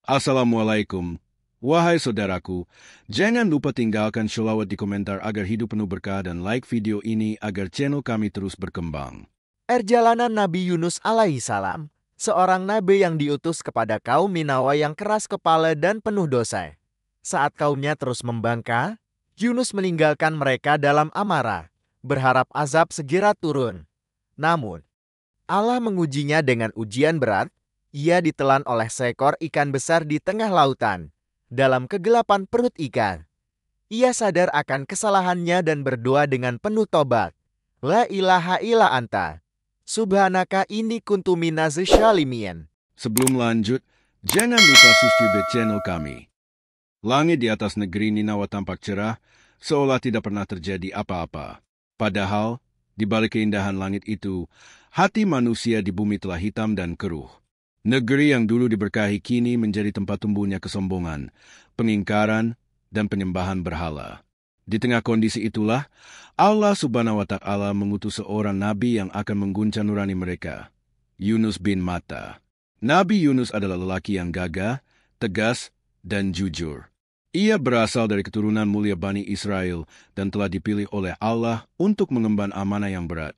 Assalamualaikum. Wahai saudaraku, jangan lupa tinggalkan sholawat di komentar agar hidup penuh berkah dan like video ini agar channel kami terus berkembang. Perjalanan Nabi Yunus alaihissalam, seorang nabi yang diutus kepada kaum Ninawa yang keras kepala dan penuh dosa. Saat kaumnya terus membangkang, Yunus meninggalkan mereka dalam amarah, berharap azab segera turun. Namun, Allah mengujinya dengan ujian berat. Ia ditelan oleh seekor ikan besar di tengah lautan. Dalam kegelapan perut ikan, ia sadar akan kesalahannya dan berdoa dengan penuh tobat. La ilaha illa anta. Subhanaka inni kuntu minaz syalimin. Sebelum lanjut, jangan lupa subscribe channel kami. Langit di atas negeri Ninawa tampak cerah, seolah tidak pernah terjadi apa-apa. Padahal, di balik keindahan langit itu, hati manusia di bumi telah hitam dan keruh. Negeri yang dulu diberkahi kini menjadi tempat tumbuhnya kesombongan, pengingkaran, dan penyembahan berhala. Di tengah kondisi itulah, Allah Subhanahu wa Ta'ala mengutus seorang nabi yang akan mengguncang nurani mereka, Yunus bin Matta. Nabi Yunus adalah lelaki yang gagah, tegas, dan jujur. Ia berasal dari keturunan mulia Bani Israel dan telah dipilih oleh Allah untuk mengemban amanah yang berat,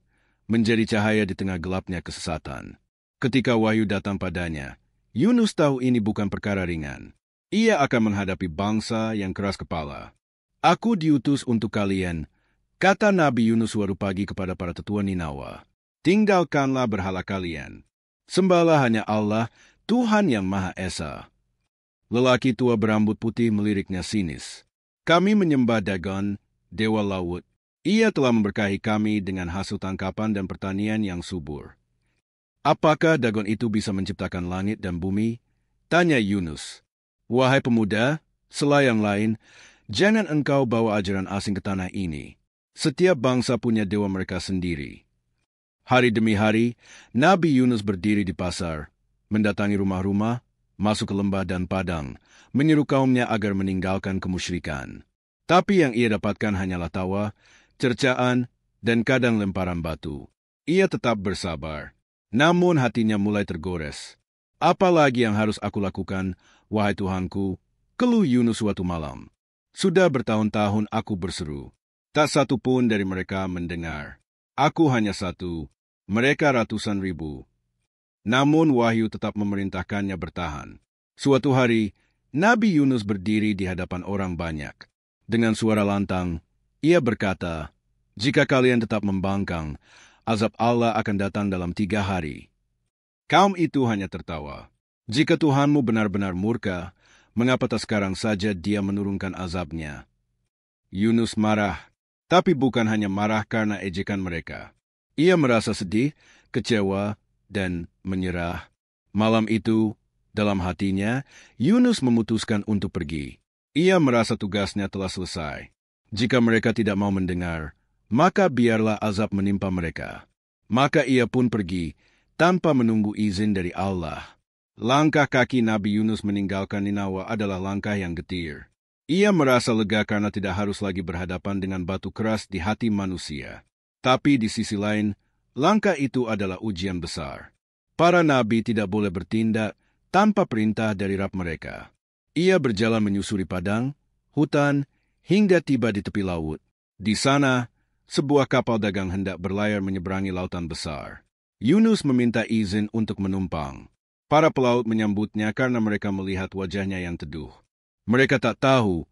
menjadi cahaya di tengah gelapnya kesesatan. Ketika wahyu datang padanya, Yunus tahu ini bukan perkara ringan. Ia akan menghadapi bangsa yang keras kepala. Aku diutus untuk kalian, kata Nabi Yunus suatu pagi kepada para tetua Ninawa. Tinggalkanlah berhala kalian. Sembahlah hanya Allah, Tuhan yang Maha Esa. Lelaki tua berambut putih meliriknya sinis. Kami menyembah Dagon, dewa laut. Ia telah memberkahi kami dengan hasil tangkapan dan pertanian yang subur. Apakah Dagon itu bisa menciptakan langit dan bumi? Tanya Yunus. Wahai pemuda, selayang lain, jangan engkau bawa ajaran asing ke tanah ini. Setiap bangsa punya dewa mereka sendiri. Hari demi hari, Nabi Yunus berdiri di pasar, mendatangi rumah-rumah, masuk ke lembah dan padang, menyeru kaumnya agar meninggalkan kemusyrikan. Tapi yang ia dapatkan hanyalah tawa, cercaan, dan kadang lemparan batu. Ia tetap bersabar. Namun hatinya mulai tergores. Apalagi yang harus aku lakukan, wahai Tuhanku? Keluh Yunus suatu malam. Sudah bertahun-tahun aku berseru. Tak satu pun dari mereka mendengar. Aku hanya satu, mereka ratusan ribu. Namun wahyu tetap memerintahkannya bertahan. Suatu hari, Nabi Yunus berdiri di hadapan orang banyak. Dengan suara lantang, ia berkata, "Jika kalian tetap membangkang, azab Allah akan datang dalam 3 hari. Kaum itu hanya tertawa. Jika Tuhanmu benar-benar murka, mengapa tak sekarang saja dia menurunkan azabnya?" Yunus marah, tapi bukan hanya marah karena ejekan mereka. Ia merasa sedih, kecewa, dan menyerah. Malam itu, dalam hatinya, Yunus memutuskan untuk pergi. Ia merasa tugasnya telah selesai. Jika mereka tidak mau mendengar, maka biarlah azab menimpa mereka. Maka ia pun pergi, tanpa menunggu izin dari Allah. Langkah kaki Nabi Yunus meninggalkan Ninawa adalah langkah yang getir. Ia merasa lega karena tidak harus lagi berhadapan dengan batu keras di hati manusia. Tapi di sisi lain, langkah itu adalah ujian besar. Para nabi tidak boleh bertindak tanpa perintah dari Rabb mereka. Ia berjalan menyusuri padang, hutan, hingga tiba di tepi laut. Di sana, sebuah kapal dagang hendak berlayar menyeberangi lautan besar. Yunus meminta izin untuk menumpang. Para pelaut menyambutnya karena mereka melihat wajahnya yang teduh. Mereka tak tahu,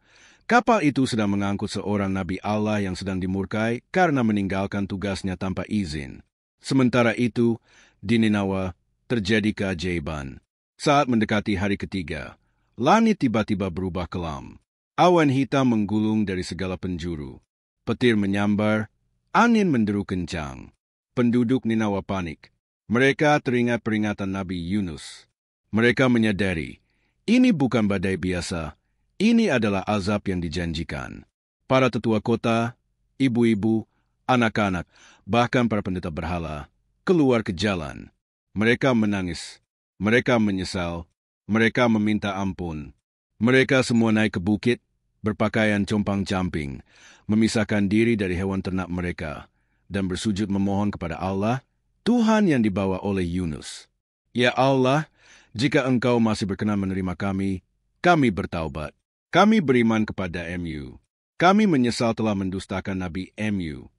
kapal itu sedang mengangkut seorang nabi Allah yang sedang dimurkai karena meninggalkan tugasnya tanpa izin. Sementara itu, di Ninawa terjadi keajaiban. Saat mendekati hari ketiga, langit tiba-tiba berubah kelam. Awan hitam menggulung dari segala penjuru. Petir menyambar, angin menderu kencang. Penduduk Ninawa panik. Mereka teringat peringatan Nabi Yunus. Mereka menyadari, ini bukan badai biasa, ini adalah azab yang dijanjikan. Para tetua kota, ibu-ibu, anak-anak, bahkan para pendeta berhala, keluar ke jalan. Mereka menangis, mereka menyesal, mereka meminta ampun. Mereka semua naik ke bukit, berpakaian compang-camping, memisahkan diri dari hewan ternak mereka, dan bersujud memohon kepada Allah, Tuhan yang dibawa oleh Yunus. Ya Allah, Jika engkau masih berkenan menerima kami, kami bertaubat. Kami beriman kepada MU. Kami menyesal telah mendustakan Nabi MU.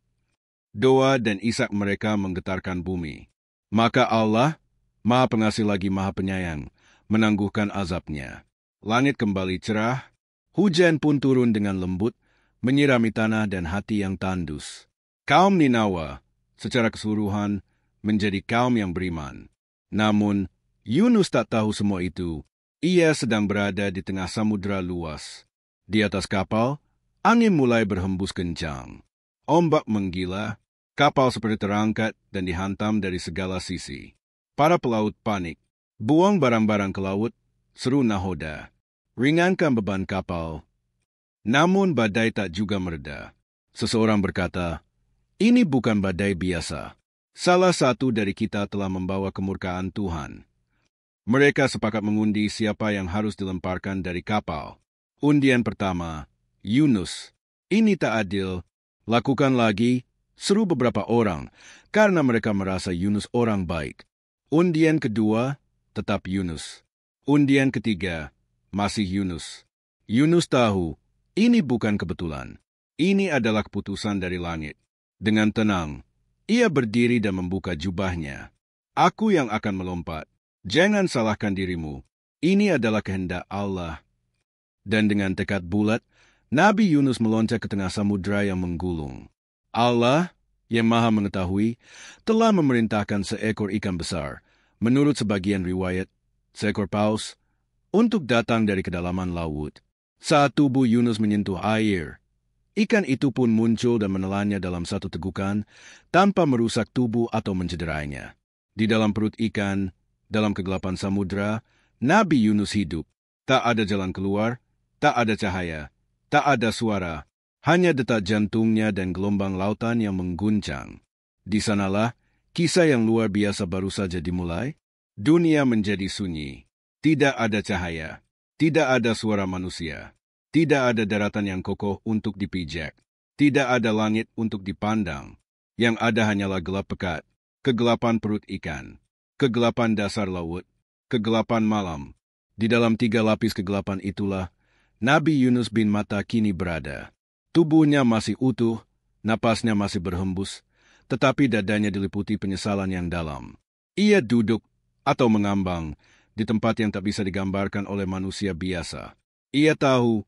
Doa dan isak mereka menggetarkan bumi. Maka Allah, Maha Pengasih lagi Maha Penyayang, menangguhkan azabnya. Langit kembali cerah, hujan pun turun dengan lembut, menyirami tanah dan hati yang tandus. Kaum Ninawa, secara keseluruhan, menjadi kaum yang beriman. Namun, Yunus tak tahu semua itu. Ia sedang berada di tengah samudera luas. Di atas kapal, angin mulai berhembus kencang. Ombak menggila, kapal seperti terangkat dan dihantam dari segala sisi. Para pelaut panik. Buang barang-barang ke laut, seru nahoda. Ringankan beban kapal. Namun badai tak juga mereda. Seseorang berkata, "Ini bukan badai biasa. Salah satu dari kita telah membawa kemurkaan Tuhan." Mereka sepakat mengundi siapa yang harus dilemparkan dari kapal. Undian pertama, Yunus. "Ini tak adil. Lakukan lagi," seru beberapa orang, karena mereka merasa Yunus orang baik. Undian kedua, tetap Yunus. Undian ketiga, masih Yunus. Yunus tahu, ini bukan kebetulan. Ini adalah keputusan dari langit. Dengan tenang, ia berdiri dan membuka jubahnya. "Aku yang akan melompat. Jangan salahkan dirimu. Ini adalah kehendak Allah." Dan dengan tekad bulat, Nabi Yunus meloncat ke tengah samudera yang menggulung. Allah, yang Maha Mengetahui, telah memerintahkan seekor ikan besar, menurut sebagian riwayat, seekor paus, untuk datang dari kedalaman laut. Saat tubuh Yunus menyentuh air, ikan itu pun muncul dan menelannya dalam satu tegukan, tanpa merusak tubuh atau mencederainya. Di dalam perut ikan, dalam kegelapan samudera, Nabi Yunus hidup. Tak ada jalan keluar, tak ada cahaya, tak ada suara, hanya detak jantungnya dan gelombang lautan yang mengguncang. Di sanalah, kisah yang luar biasa baru saja dimulai. Dunia menjadi sunyi. Tidak ada cahaya. Tidak ada suara manusia. Tidak ada daratan yang kokoh untuk dipijak. Tidak ada langit untuk dipandang. Yang ada hanyalah gelap pekat. Kegelapan perut ikan. Kegelapan dasar laut. Kegelapan malam. Di dalam 3 lapis kegelapan itulah, Nabi Yunus bin Matta kini berada. Tubuhnya masih utuh, napasnya masih berhembus, tetapi dadanya diliputi penyesalan yang dalam. Ia duduk atau mengambang di tempat yang tak bisa digambarkan oleh manusia biasa. Ia tahu,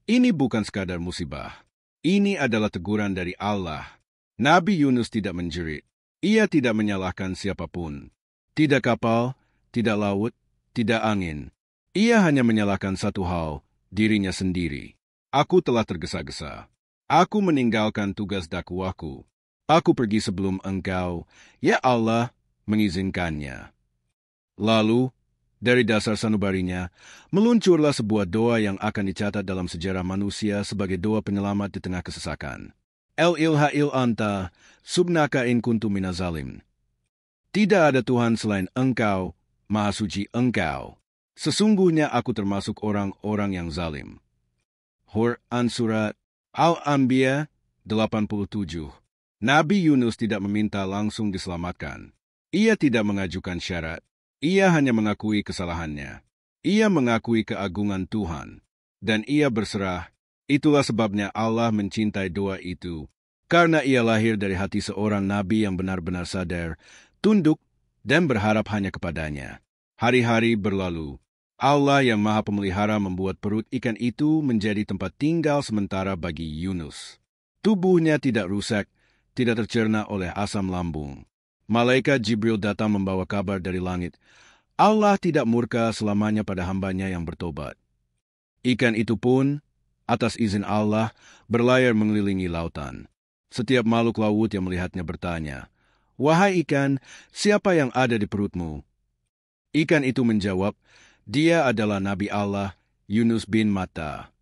ini bukan sekadar musibah. Ini adalah teguran dari Allah. Nabi Yunus tidak menjerit. Ia tidak menyalahkan siapapun. Tidak kapal, tidak laut, tidak angin. Ia hanya menyalahkan satu hal, dirinya sendiri. "Aku telah tergesa-gesa. Aku meninggalkan tugas dakwahku. Aku pergi sebelum engkau, ya Allah, mengizinkannya." Lalu, dari dasar sanubarinya, meluncurlah sebuah doa yang akan dicatat dalam sejarah manusia sebagai doa penyelamat di tengah kesesakan. "El ilha il anta, subnaka in kuntu minazalim." Tidak ada Tuhan selain engkau, Maha Suci engkau. Sesungguhnya aku termasuk orang-orang yang zalim. Quran Surat Al-Anbiya 87. Nabi Yunus tidak meminta langsung diselamatkan. Ia tidak mengajukan syarat. Ia hanya mengakui kesalahannya. Ia mengakui keagungan Tuhan. Dan ia berserah. Itulah sebabnya Allah mencintai doa itu. Karena ia lahir dari hati seorang nabi yang benar-benar sadar, tunduk, dan berharap hanya kepadanya. Hari-hari berlalu. Allah yang Maha Pemelihara membuat perut ikan itu menjadi tempat tinggal sementara bagi Yunus. Tubuhnya tidak rusak, tidak tercerna oleh asam lambung. Malaikat Jibril datang membawa kabar dari langit. Allah tidak murka selamanya pada hambanya yang bertobat. Ikan itu pun, atas izin Allah, berlayar mengelilingi lautan. Setiap makhluk laut yang melihatnya bertanya, "Wahai ikan, siapa yang ada di perutmu?" Ikan itu menjawab, "Dia adalah Nabi Allah, Yunus bin Matta."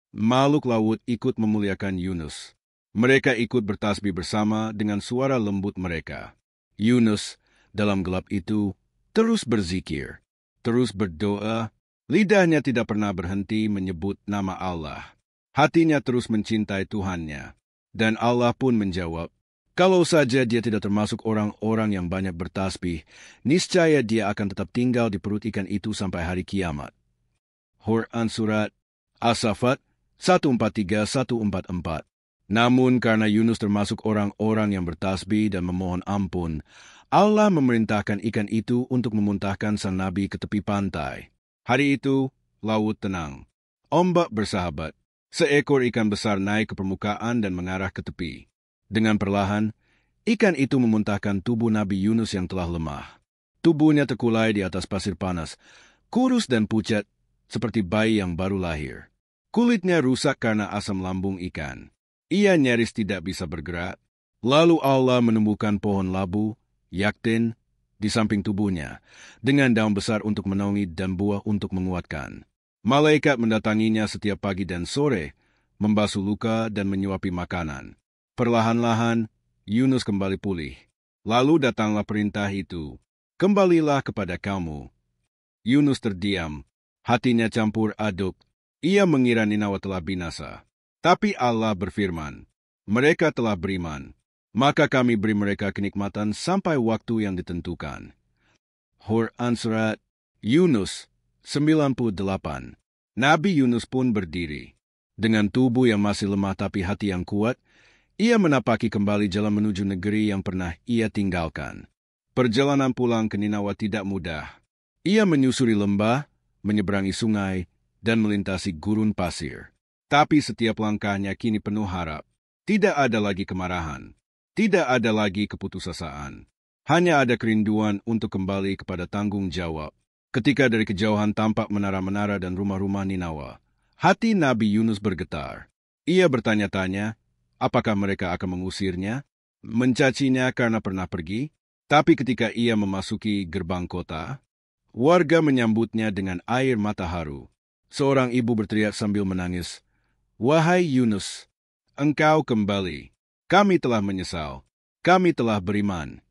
Makhluk laut ikut memuliakan Yunus. Mereka ikut bertasbih bersama dengan suara lembut mereka. Yunus, dalam gelap itu, terus berzikir, terus berdoa. Lidahnya tidak pernah berhenti menyebut nama Allah. Hatinya terus mencintai Tuhannya. Dan Allah pun menjawab, Kalau saja dia tidak termasuk orang-orang yang banyak bertasbih, niscaya dia akan tetap tinggal di perut ikan itu sampai hari kiamat. Quran Surat As-Saffat 143-144. Namun karena Yunus termasuk orang-orang yang bertasbih dan memohon ampun, Allah memerintahkan ikan itu untuk memuntahkan sang nabi ke tepi pantai. Hari itu, laut tenang. Ombak bersahabat. Seekor ikan besar naik ke permukaan dan mengarah ke tepi. Dengan perlahan, ikan itu memuntahkan tubuh Nabi Yunus yang telah lemah. Tubuhnya terkulai di atas pasir panas, kurus dan pucat, seperti bayi yang baru lahir. Kulitnya rusak karena asam lambung ikan. Ia nyaris tidak bisa bergerak. Lalu Allah menumbuhkan pohon labu, yaktin, di samping tubuhnya, dengan daun besar untuk menaungi dan buah untuk menguatkan. Malaikat mendatanginya setiap pagi dan sore, membasuh luka dan menyuapi makanan. Perlahan-lahan, Yunus kembali pulih. Lalu datanglah perintah itu, kembalilah kepada kaummu. Yunus terdiam, hatinya campur aduk. Ia mengira Ninawa telah binasa. Tapi Allah berfirman, mereka telah beriman, maka kami beri mereka kenikmatan sampai waktu yang ditentukan. Quran Surat Yunus 98. Nabi Yunus pun berdiri. Dengan tubuh yang masih lemah tapi hati yang kuat, ia menapaki kembali jalan menuju negeri yang pernah ia tinggalkan. Perjalanan pulang ke Ninawa tidak mudah. Ia menyusuri lembah, menyeberangi sungai, dan melintasi gurun pasir. Tapi setiap langkahnya kini penuh harap. Tidak ada lagi kemarahan. Tidak ada lagi keputusasaan. Hanya ada kerinduan untuk kembali kepada tanggung jawab. Ketika dari kejauhan tampak menara-menara dan rumah-rumah Ninawa, hati Nabi Yunus bergetar. Ia bertanya-tanya, apakah mereka akan mengusirnya, mencacinya karena pernah pergi? Tapi ketika ia memasuki gerbang kota, warga menyambutnya dengan air mata haru. Seorang ibu berteriak sambil menangis, "Wahai Yunus, engkau kembali. Kami telah menyesal. Kami telah beriman."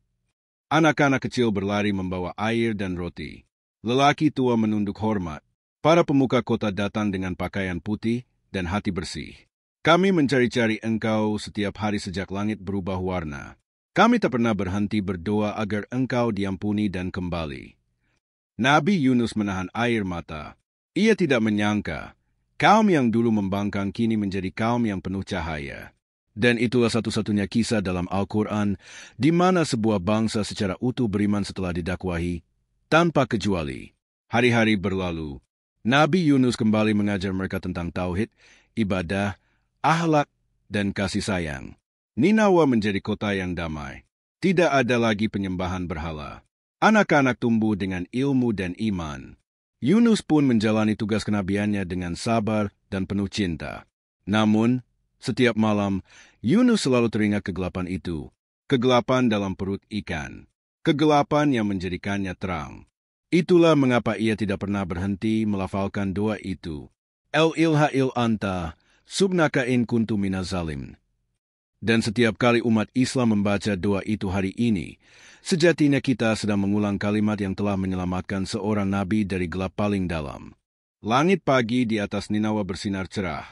Anak-anak kecil berlari membawa air dan roti. Lelaki tua menunduk hormat. Para pemuka kota datang dengan pakaian putih dan hati bersih. Kami mencari-cari engkau setiap hari sejak langit berubah warna. Kami tak pernah berhenti berdoa agar engkau diampuni dan kembali. Nabi Yunus menahan air mata. Ia tidak menyangka, kaum yang dulu membangkang kini menjadi kaum yang penuh cahaya. Dan itulah satu-satunya kisah dalam Al-Quran di mana sebuah bangsa secara utuh beriman setelah didakwahi, tanpa kecuali. Hari-hari berlalu, Nabi Yunus kembali mengajar mereka tentang tauhid, ibadah, akhlak, dan kasih sayang. Ninawa menjadi kota yang damai. Tidak ada lagi penyembahan berhala. Anak-anak tumbuh dengan ilmu dan iman. Yunus pun menjalani tugas kenabiannya dengan sabar dan penuh cinta. Namun, setiap malam, Yunus selalu teringat kegelapan itu. Kegelapan dalam perut ikan. Kegelapan yang menjadikannya terang. Itulah mengapa ia tidak pernah berhenti melafalkan doa itu. El-ilha il-anta, subnaka in kuntu minazalim. Dan setiap kali umat Islam membaca doa itu hari ini, sejatinya kita sedang mengulang kalimat yang telah menyelamatkan seorang nabi dari gelap paling dalam. Langit pagi di atas Ninawa bersinar cerah.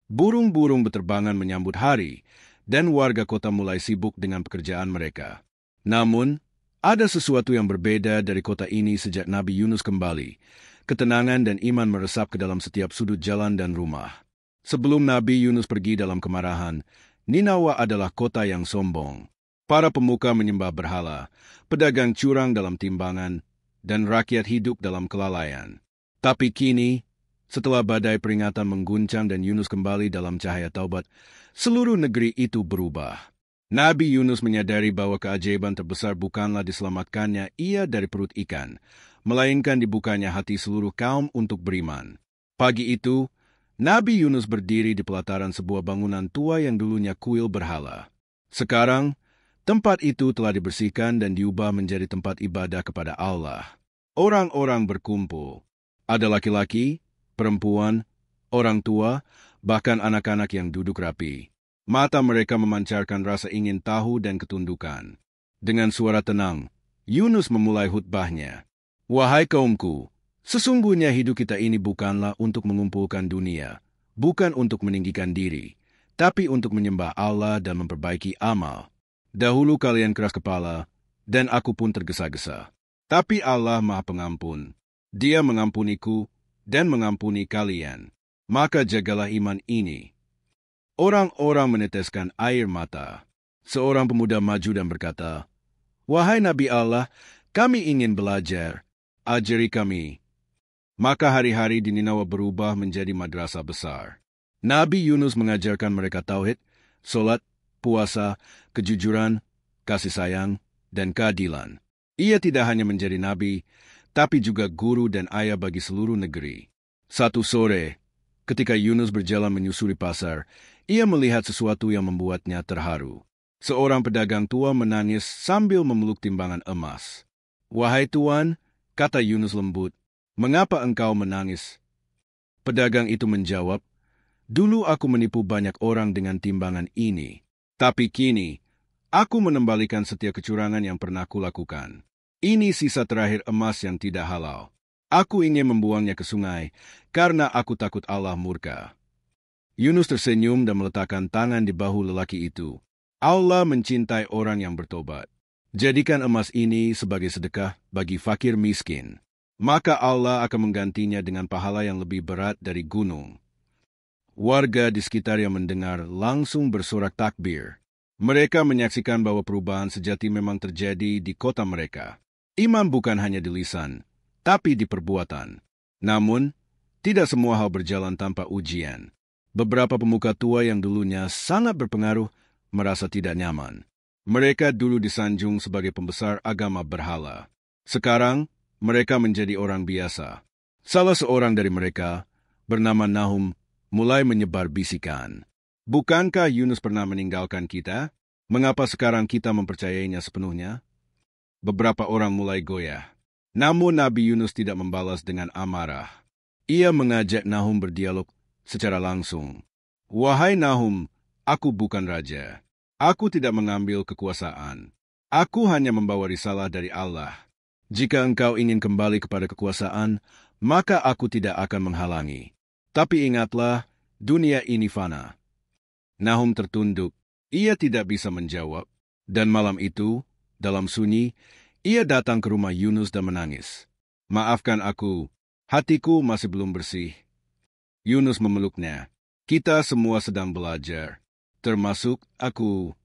Burung-burung berterbangan menyambut hari, dan warga kota mulai sibuk dengan pekerjaan mereka. Namun, ada sesuatu yang berbeda dari kota ini sejak Nabi Yunus kembali. Ketenangan dan iman meresap ke dalam setiap sudut jalan dan rumah. Sebelum Nabi Yunus pergi dalam kemarahan, Ninawa adalah kota yang sombong. Para pemuka menyembah berhala, pedagang curang dalam timbangan, dan rakyat hidup dalam kelalaian. Tapi kini, setelah badai peringatan mengguncang dan Yunus kembali dalam cahaya taubat, seluruh negeri itu berubah. Nabi Yunus menyadari bahwa keajaiban terbesar bukanlah diselamatkannya ia dari perut ikan, melainkan dibukanya hati seluruh kaum untuk beriman. Pagi itu, Nabi Yunus berdiri di pelataran sebuah bangunan tua yang dulunya kuil berhala. Sekarang, tempat itu telah dibersihkan dan diubah menjadi tempat ibadah kepada Allah. Orang-orang berkumpul. Ada laki-laki, perempuan, orang tua, bahkan anak-anak yang duduk rapi. Mata mereka memancarkan rasa ingin tahu dan ketundukan. Dengan suara tenang, Yunus memulai khutbahnya. Wahai kaumku, sesungguhnya hidup kita ini bukanlah untuk mengumpulkan dunia, bukan untuk meninggikan diri, tapi untuk menyembah Allah dan memperbaiki amal. Dahulu kalian keras kepala, dan aku pun tergesa-gesa. Tapi Allah Maha Pengampun. Dia mengampuniku dan mengampuni kalian. Maka jagalah iman ini. Orang-orang meneteskan air mata. Seorang pemuda maju dan berkata, "Wahai Nabi Allah, kami ingin belajar. Ajari kami." Maka hari-hari di Ninawa berubah menjadi madrasah besar. Nabi Yunus mengajarkan mereka tauhid, solat, puasa, kejujuran, kasih sayang, dan keadilan. Ia tidak hanya menjadi nabi, tapi juga guru dan ayah bagi seluruh negeri. Satu sore, ketika Yunus berjalan menyusuri pasar, ia melihat sesuatu yang membuatnya terharu. Seorang pedagang tua menangis sambil memeluk timbangan emas. "Wahai Tuan," kata Yunus lembut, "mengapa engkau menangis?" Pedagang itu menjawab, "Dulu aku menipu banyak orang dengan timbangan ini, tapi kini aku mengembalikan setiap kecurangan yang pernah kulakukan. Ini sisa terakhir emas yang tidak halal. Aku ingin membuangnya ke sungai, karena aku takut Allah murka." Yunus tersenyum dan meletakkan tangan di bahu lelaki itu. "Allah mencintai orang yang bertobat. Jadikan emas ini sebagai sedekah bagi fakir miskin. Maka Allah akan menggantinya dengan pahala yang lebih berat dari gunung." Warga di sekitar yang mendengar langsung bersorak takbir. Mereka menyaksikan bahwa perubahan sejati memang terjadi di kota mereka. Iman bukan hanya di lisan, tapi di perbuatan. Namun, tidak semua hal berjalan tanpa ujian. Beberapa pemuka tua yang dulunya sangat berpengaruh merasa tidak nyaman. Mereka dulu disanjung sebagai pembesar agama berhala. Sekarang, mereka menjadi orang biasa. Salah seorang dari mereka, bernama Nahum, mulai menyebar bisikan. "Bukankah Yunus pernah meninggalkan kita? Mengapa sekarang kita mempercayainya sepenuhnya?" Beberapa orang mulai goyah. Namun Nabi Yunus tidak membalas dengan amarah. Ia mengajak Nahum berdialog secara langsung. "Wahai Nahum, aku bukan raja. Aku tidak mengambil kekuasaan. Aku hanya membawa risalah dari Allah. Jika engkau ingin kembali kepada kekuasaan, maka aku tidak akan menghalangi. Tapi ingatlah, dunia ini fana." Nahum tertunduk. Ia tidak bisa menjawab. Dan malam itu, dalam sunyi, ia datang ke rumah Yunus dan menangis. "Maafkan aku, hatiku masih belum bersih." Yunus memeluknya. "Kita semua sedang belajar, termasuk aku."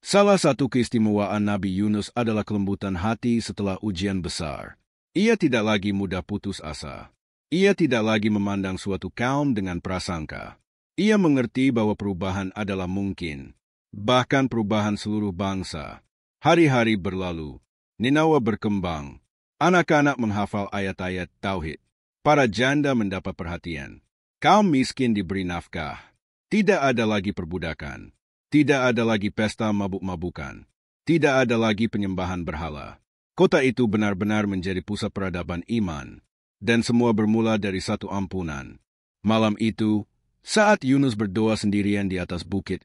Salah satu keistimewaan Nabi Yunus adalah kelembutan hati setelah ujian besar. Ia tidak lagi mudah putus asa. Ia tidak lagi memandang suatu kaum dengan prasangka. Ia mengerti bahwa perubahan adalah mungkin, bahkan perubahan seluruh bangsa. Hari-hari berlalu, Ninawa berkembang, anak-anak menghafal ayat-ayat tauhid, para janda mendapat perhatian, kaum miskin diberi nafkah, tidak ada lagi perbudakan, tidak ada lagi pesta mabuk-mabukan, tidak ada lagi penyembahan berhala. Kota itu benar-benar menjadi pusat peradaban iman, dan semua bermula dari satu ampunan. Malam itu, saat Yunus berdoa sendirian di atas bukit,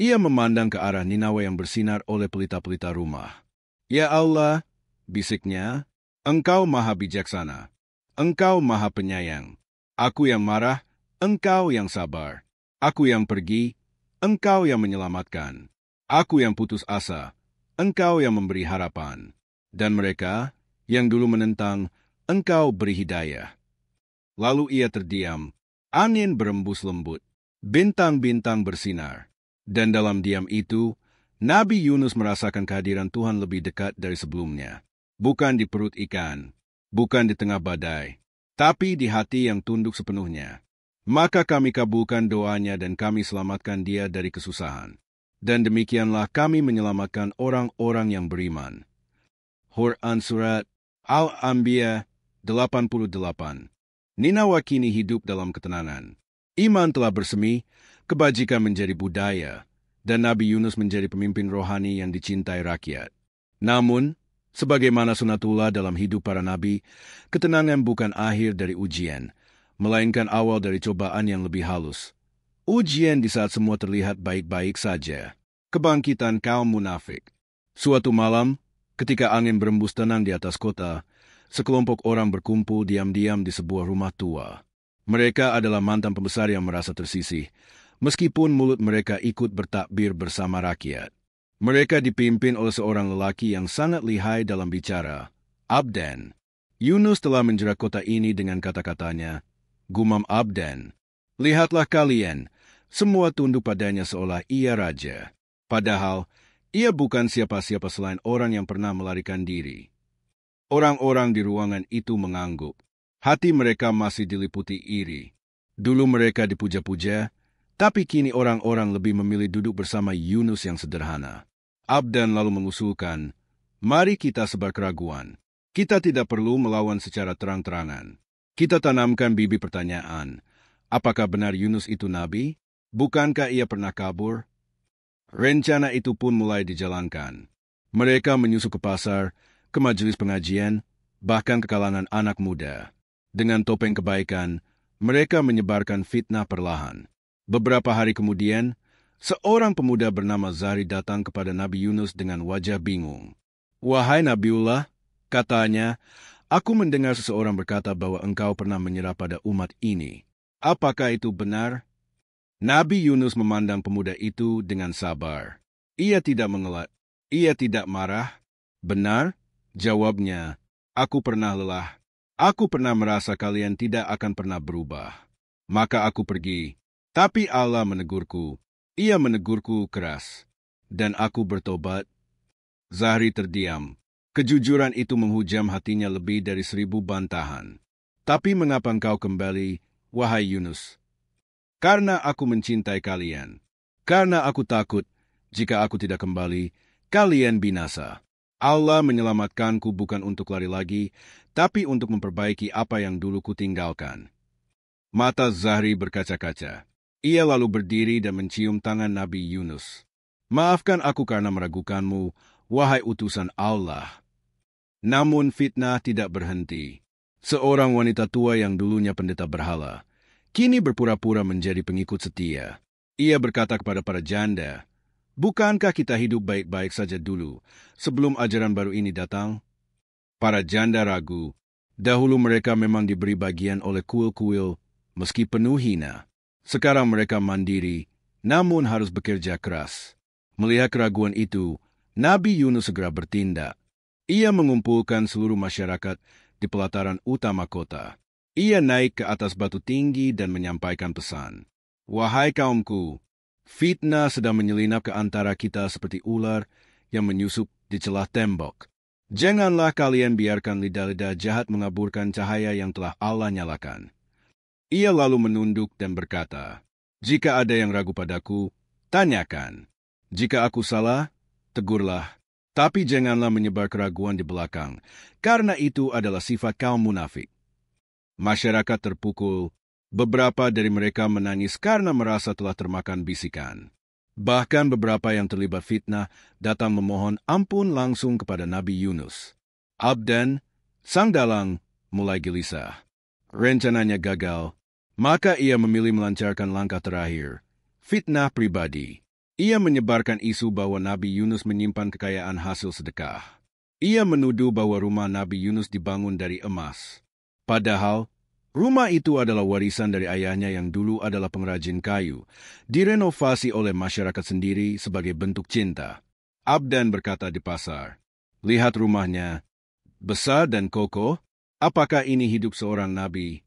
ia memandang ke arah Ninawa yang bersinar oleh pelita-pelita rumah. "Ya Allah," bisiknya, "Engkau maha bijaksana. Engkau maha penyayang. Aku yang marah, Engkau yang sabar. Aku yang pergi, Engkau yang menyelamatkan. Aku yang putus asa, Engkau yang memberi harapan. Dan mereka yang dulu menentang, Engkau beri hidayah." Lalu ia terdiam. Angin berembus lembut. Bintang-bintang bersinar. Dan dalam diam itu, Nabi Yunus merasakan kehadiran Tuhan lebih dekat dari sebelumnya. Bukan di perut ikan, bukan di tengah badai, tapi di hati yang tunduk sepenuhnya. "Maka kami kabulkan doanya dan kami selamatkan dia dari kesusahan. Dan demikianlah kami menyelamatkan orang-orang yang beriman." Quran Surat Al-Anbiya 88. Ninawa kini hidup dalam ketenangan. Iman telah bersemi, kebajikan menjadi budaya, dan Nabi Yunus menjadi pemimpin rohani yang dicintai rakyat. Namun, sebagaimana sunatullah dalam hidup para nabi, ketenangan bukan akhir dari ujian, melainkan awal dari cobaan yang lebih halus. Ujian di saat semua terlihat baik-baik saja. Kebangkitan kaum munafik. Suatu malam, ketika angin berembus tenang di atas kota, sekelompok orang berkumpul diam-diam di sebuah rumah tua. Mereka adalah mantan pembesar yang merasa tersisih, meskipun mulut mereka ikut bertakbir bersama rakyat. Mereka dipimpin oleh seorang lelaki yang sangat lihai dalam bicara, Abdan. Yunus telah menjerat kota ini dengan kata-katanya, gumam Abdan. Lihatlah kalian, semua tunduk padanya seolah ia raja. Padahal, ia bukan siapa-siapa selain orang yang pernah melarikan diri. Orang-orang di ruangan itu mengangguk. Hati mereka masih diliputi iri. Dulu mereka dipuja-puja, tapi kini orang-orang lebih memilih duduk bersama Yunus yang sederhana. Abdan lalu mengusulkan, mari kita sebar keraguan. Kita tidak perlu melawan secara terang-terangan. Kita tanamkan bibit pertanyaan. Apakah benar Yunus itu nabi? Bukankah ia pernah kabur? Rencana itu pun mulai dijalankan. Mereka menyusup ke pasar, ke majelis pengajian, bahkan ke kalangan anak muda. Dengan topeng kebaikan, mereka menyebarkan fitnah perlahan. Beberapa hari kemudian, seorang pemuda bernama Zahri datang kepada Nabi Yunus dengan wajah bingung. Wahai Nabiullah, katanya, aku mendengar seseorang berkata bahwa engkau pernah menyerah pada umat ini. Apakah itu benar? Nabi Yunus memandang pemuda itu dengan sabar. Ia tidak mengelak, ia tidak marah. Benar? Jawabnya, aku pernah lelah. Aku pernah merasa kalian tidak akan pernah berubah. Maka aku pergi. Tapi Allah menegurku. Ia menegurku keras. Dan aku bertobat. Zahri terdiam. Kejujuran itu menghujam hatinya lebih dari 1000 bantahan. Tapi mengapa engkau kembali, wahai Yunus? Karena aku mencintai kalian. Karena aku takut, jika aku tidak kembali, kalian binasa. Allah menyelamatkanku bukan untuk lari lagi, tapi untuk memperbaiki apa yang dulu kutinggalkan. Mata Zahri berkaca-kaca. Ia lalu berdiri dan mencium tangan Nabi Yunus. Maafkan aku karena meragukanmu, wahai utusan Allah. Namun fitnah tidak berhenti. Seorang wanita tua yang dulunya pendeta berhala, kini berpura-pura menjadi pengikut setia. Ia berkata kepada para janda, bukankah kita hidup baik-baik saja dulu, sebelum ajaran baru ini datang? Para janda ragu. Dahulu mereka memang diberi bagian oleh kuil-kuil, meski penuh hina. Sekarang mereka mandiri, namun harus bekerja keras. Melihat keraguan itu, Nabi Yunus segera bertindak. Ia mengumpulkan seluruh masyarakat di pelataran utama kota. Ia naik ke atas batu tinggi dan menyampaikan pesan. Wahai kaumku, fitnah sedang menyelinap ke antara kita seperti ular yang menyusup di celah tembok. Janganlah kalian biarkan lidah-lidah jahat mengaburkan cahaya yang telah Allah nyalakan. Ia lalu menunduk dan berkata, jika ada yang ragu padaku, tanyakan. Jika aku salah, tegurlah. Tapi janganlah menyebar keraguan di belakang, karena itu adalah sifat kaum munafik. Masyarakat terpukul, beberapa dari mereka menangis karena merasa telah termakan bisikan. Bahkan beberapa yang terlibat fitnah datang memohon ampun langsung kepada Nabi Yunus. Abdan, sang dalang, mulai gelisah. Rencananya gagal, maka ia memilih melancarkan langkah terakhir, fitnah pribadi. Ia menyebarkan isu bahwa Nabi Yunus menyimpan kekayaan hasil sedekah. Ia menuduh bahwa rumah Nabi Yunus dibangun dari emas. Padahal, rumah itu adalah warisan dari ayahnya yang dulu adalah pengrajin kayu, direnovasi oleh masyarakat sendiri sebagai bentuk cinta. Abdan berkata di pasar, lihat rumahnya, besar dan kokoh, apakah ini hidup seorang nabi?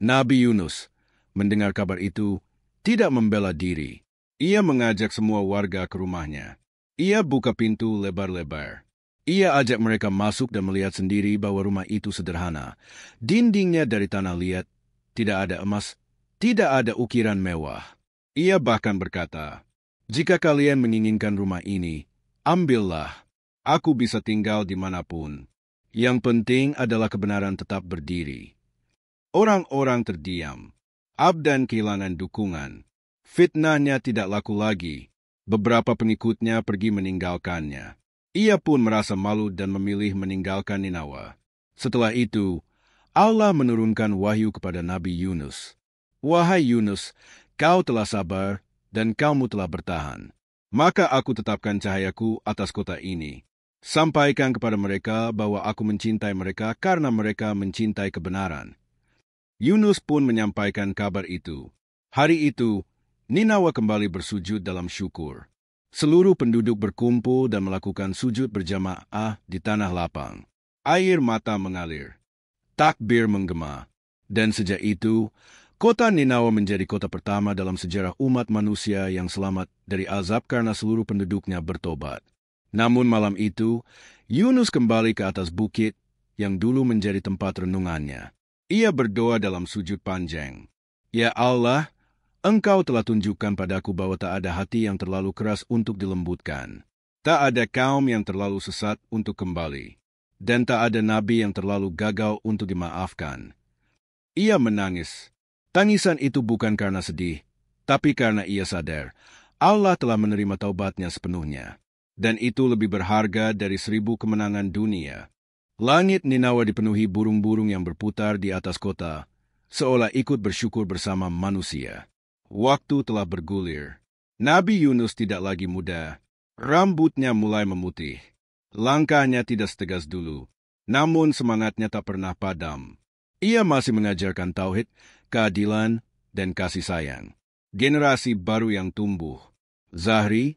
Nabi Yunus, mendengar kabar itu, tidak membela diri. Ia mengajak semua warga ke rumahnya. Ia buka pintu lebar-lebar. Ia ajak mereka masuk dan melihat sendiri bahwa rumah itu sederhana. Dindingnya dari tanah liat, tidak ada emas, tidak ada ukiran mewah. Ia bahkan berkata, jika kalian menginginkan rumah ini, ambillah. Aku bisa tinggal dimanapun. Yang penting adalah kebenaran tetap berdiri. Orang-orang terdiam. Abdan kehilangan dukungan. Fitnahnya tidak laku lagi. Beberapa pengikutnya pergi meninggalkannya. Ia pun merasa malu dan memilih meninggalkan Ninawa. Setelah itu, Allah menurunkan wahyu kepada Nabi Yunus. Wahai Yunus, kau telah sabar dan kamu telah bertahan. Maka aku tetapkan cahayaku atas kota ini. Sampaikan kepada mereka bahwa aku mencintai mereka karena mereka mencintai kebenaran. Yunus pun menyampaikan kabar itu. Hari itu, Ninawa kembali bersujud dalam syukur. Seluruh penduduk berkumpul dan melakukan sujud berjamaah di tanah lapang. Air mata mengalir. Takbir menggema. Dan sejak itu, kota Ninawa menjadi kota pertama dalam sejarah umat manusia yang selamat dari azab karena seluruh penduduknya bertobat. Namun malam itu, Yunus kembali ke atas bukit yang dulu menjadi tempat renungannya. Ia berdoa dalam sujud panjang. Ya Allah, Engkau telah tunjukkan padaku bahwa tak ada hati yang terlalu keras untuk dilembutkan. Tak ada kaum yang terlalu sesat untuk kembali. Dan tak ada nabi yang terlalu gagal untuk dimaafkan. Ia menangis. Tangisan itu bukan karena sedih, tapi karena ia sadar Allah telah menerima taubatnya sepenuhnya. Dan itu lebih berharga dari 1000 kemenangan dunia. Langit Ninawa dipenuhi burung-burung yang berputar di atas kota, seolah ikut bersyukur bersama manusia. Waktu telah bergulir. Nabi Yunus tidak lagi muda. Rambutnya mulai memutih. Langkahnya tidak setegas dulu. Namun semangatnya tak pernah padam. Ia masih mengajarkan tauhid, keadilan, dan kasih sayang. Generasi baru yang tumbuh. Zahri,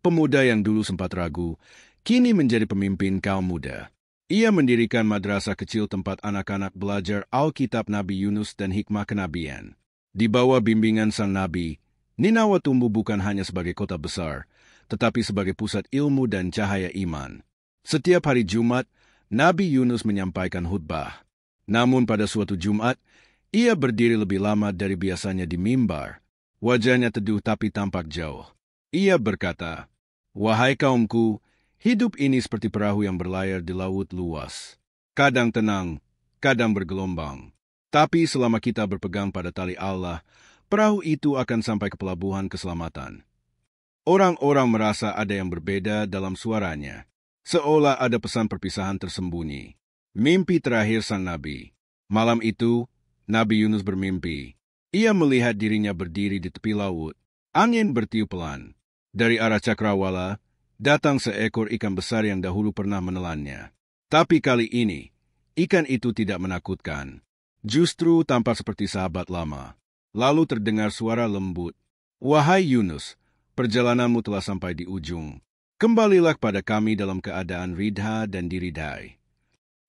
pemuda yang dulu sempat ragu, kini menjadi pemimpin kaum muda. Ia mendirikan madrasah kecil tempat anak-anak belajar Alkitab Nabi Yunus dan hikmah kenabian. Di bawah bimbingan sang nabi, Ninawa tumbuh bukan hanya sebagai kota besar, tetapi sebagai pusat ilmu dan cahaya iman. Setiap hari Jumat, Nabi Yunus menyampaikan khutbah. Namun pada suatu Jumat, ia berdiri lebih lama dari biasanya di mimbar. Wajahnya teduh tapi tampak jauh. Ia berkata, "Wahai kaumku, hidup ini seperti perahu yang berlayar di laut luas. Kadang tenang, kadang bergelombang. Tapi selama kita berpegang pada tali Allah, perahu itu akan sampai ke pelabuhan keselamatan." Orang-orang merasa ada yang berbeda dalam suaranya, seolah ada pesan perpisahan tersembunyi. Mimpi terakhir sang nabi. Malam itu, Nabi Yunus bermimpi. Ia melihat dirinya berdiri di tepi laut. Angin bertiup pelan. Dari arah cakrawala, datang seekor ikan besar yang dahulu pernah menelannya. Tapi kali ini, ikan itu tidak menakutkan. Justru tampak seperti sahabat lama. Lalu terdengar suara lembut. "Wahai Yunus, perjalananmu telah sampai di ujung. Kembalilah pada kami dalam keadaan ridha dan diridai."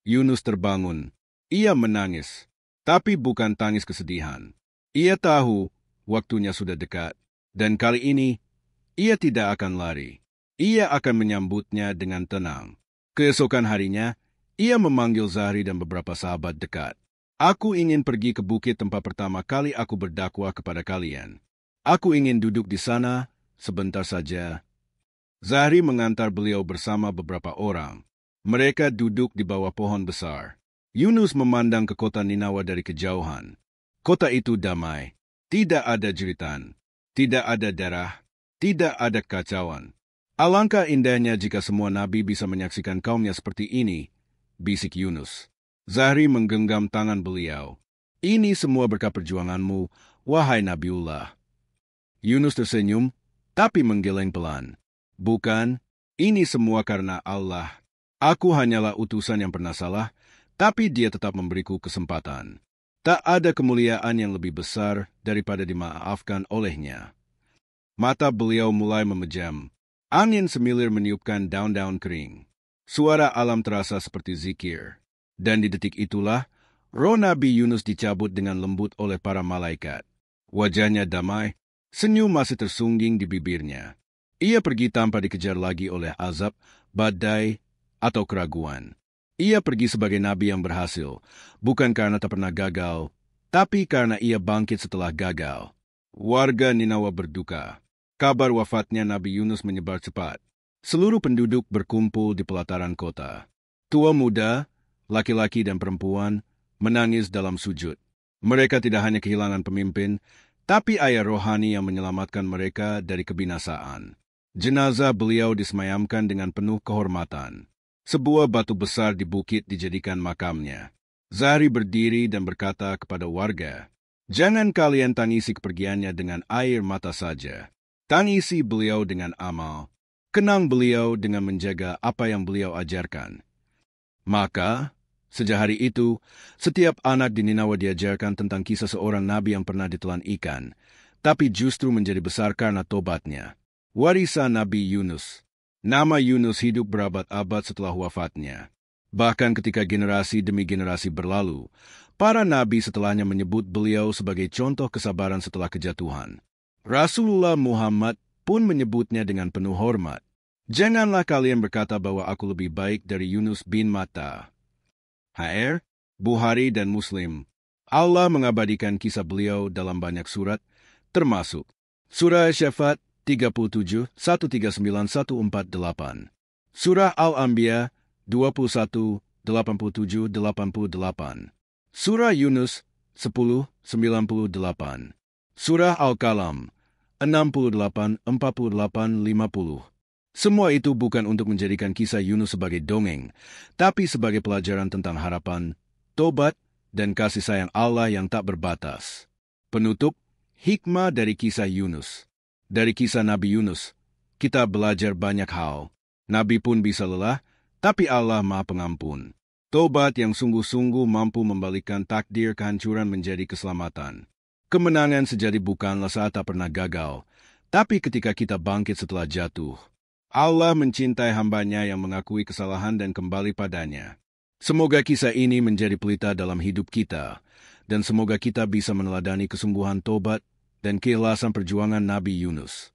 Yunus terbangun. Ia menangis, tapi bukan tangis kesedihan. Ia tahu waktunya sudah dekat, dan kali ini ia tidak akan lari. Ia akan menyambutnya dengan tenang. Keesokan harinya, ia memanggil Zahri dan beberapa sahabat dekat. "Aku ingin pergi ke bukit tempat pertama kali aku berdakwah kepada kalian. Aku ingin duduk di sana sebentar saja." Zahri mengantar beliau bersama beberapa orang. Mereka duduk di bawah pohon besar. Yunus memandang ke kota Ninawa dari kejauhan. Kota itu damai. Tidak ada jeritan. Tidak ada darah. Tidak ada kacauan. "Alangkah indahnya jika semua nabi bisa menyaksikan kaumnya seperti ini," bisik Yunus. Zahri menggenggam tangan beliau. "Ini semua berkat perjuanganmu, wahai Nabiullah." Yunus tersenyum, tapi menggeleng pelan. "Bukan, ini semua karena Allah. Aku hanyalah utusan yang pernah salah, tapi Dia tetap memberiku kesempatan. Tak ada kemuliaan yang lebih besar daripada dimaafkan olehnya." Mata beliau mulai memejam. Angin semilir meniupkan daun-daun kering. Suara alam terasa seperti zikir. Dan di detik itulah, roh Nabi Yunus dicabut dengan lembut oleh para malaikat. Wajahnya damai, senyum masih tersungging di bibirnya. Ia pergi tanpa dikejar lagi oleh azab, badai, atau keraguan. Ia pergi sebagai nabi yang berhasil, bukan karena tak pernah gagal, tapi karena ia bangkit setelah gagal. Warga Ninawa berduka. Kabar wafatnya Nabi Yunus menyebar cepat. Seluruh penduduk berkumpul di pelataran kota. Tua muda, laki-laki dan perempuan, menangis dalam sujud. Mereka tidak hanya kehilangan pemimpin, tapi ayah rohani yang menyelamatkan mereka dari kebinasaan. Jenazah beliau disemayamkan dengan penuh kehormatan. Sebuah batu besar di bukit dijadikan makamnya. Zahri berdiri dan berkata kepada warga, "Jangan kalian tangisi kepergiannya dengan air mata saja. Tangisi beliau dengan amal. Kenang beliau dengan menjaga apa yang beliau ajarkan." Maka, sejak hari itu, setiap anak di Ninawa diajarkan tentang kisah seorang nabi yang pernah ditelan ikan, tapi justru menjadi besar karena tobatnya. Warisan Nabi Yunus. Nama Yunus hidup berabad-abad setelah wafatnya. Bahkan ketika generasi demi generasi berlalu, para nabi setelahnya menyebut beliau sebagai contoh kesabaran setelah kejatuhan. Rasulullah Muhammad pun menyebutnya dengan penuh hormat. Janganlah kalian berkata bahwa aku lebih baik dari Yunus bin Matta. Hr. Bukhari dan Muslim. Allah mengabadikan kisah beliau dalam banyak surat, termasuk Surah Syafat 37, 139, 148. Surah Al-Anbiya 21, 87, 88. Surah Yunus 10, 98. Surah Al-Qalam 68, 48, 50. Semua itu bukan untuk menjadikan kisah Yunus sebagai dongeng, tapi sebagai pelajaran tentang harapan, tobat, dan kasih sayang Allah yang tak berbatas. Penutup, hikmah dari kisah Yunus. Dari kisah Nabi Yunus, kita belajar banyak hal. Nabi pun bisa lelah, tapi Allah Maha Pengampun. Tobat yang sungguh-sungguh mampu membalikkan takdir kehancuran menjadi keselamatan. Kemenangan sejati bukanlah saat tak pernah gagal, tapi ketika kita bangkit setelah jatuh. Allah mencintai hamba-Nya yang mengakui kesalahan dan kembali padanya. Semoga kisah ini menjadi pelita dalam hidup kita, dan semoga kita bisa meneladani kesungguhan tobat dan keikhlasan perjuangan Nabi Yunus.